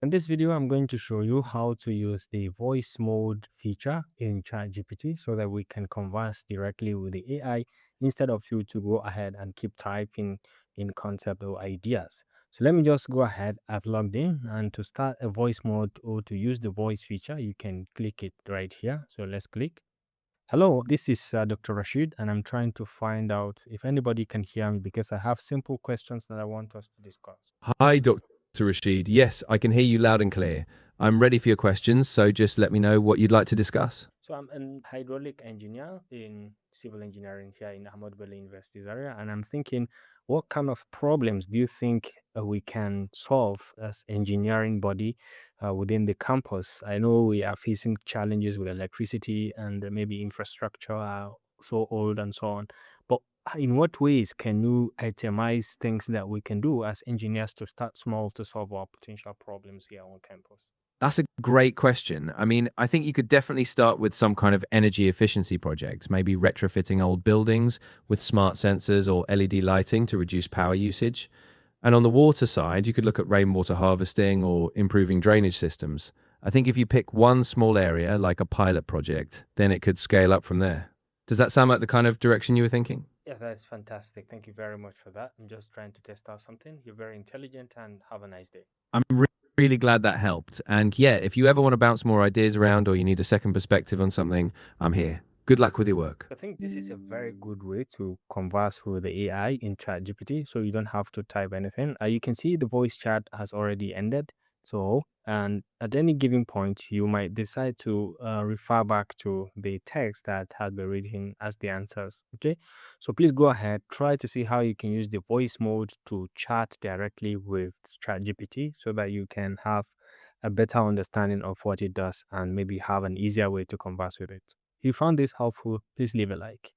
In this video, I'm going to show you how to use the voice mode feature in ChatGPT so that we can converse directly with the AI instead of you to go ahead and keep typing in concept or ideas. So let me just go ahead. I've logged in, and to start a voice mode or to use the voice feature, you can click it right here. So let's click. Hello, this is Dr. Rashid, and I'm trying to find out if anybody can hear me because I have simple questions that I want us to discuss. Hi, Dr. Rashid. Yes, I can hear you loud and clear. I'm ready for your questions, so just let me know what you'd like to discuss. So I'm an hydraulic engineer in civil engineering here in Ahmad Bello University's area, and I'm thinking, what kind of problems do you think we can solve as engineering body within the campus? I know we are facing challenges with electricity and maybe infrastructure are so old and so on, but in what ways can you itemize things that we can do as engineers to start small to solve our potential problems here on campus? That's a great question. I mean, I think you could definitely start with some kind of energy efficiency project, maybe retrofitting old buildings with smart sensors or LED lighting to reduce power usage. And on the water side, you could look at rainwater harvesting or improving drainage systems. I think if you pick one small area, like a pilot project, then it could scale up from there. Does that sound like the kind of direction you were thinking? Yeah, that's fantastic. Thank you very much for that. I'm just trying to test out something. You're very intelligent and have a nice day. I'm really glad that helped. And yeah, if you ever want to bounce more ideas around or you need a second perspective on something, I'm here. Good luck with your work. I think this is a very good way to converse with the AI in ChatGPT, so you don't have to type anything. You can see the voice chat has already ended. So, and at any given point, you might decide to refer back to the text that has been written as the answers. Okay, so please go ahead, try to see how you can use the voice mode to chat directly with ChatGPT so that you can have a better understanding of what it does and maybe have an easier way to converse with it. If you found this helpful, please leave a like.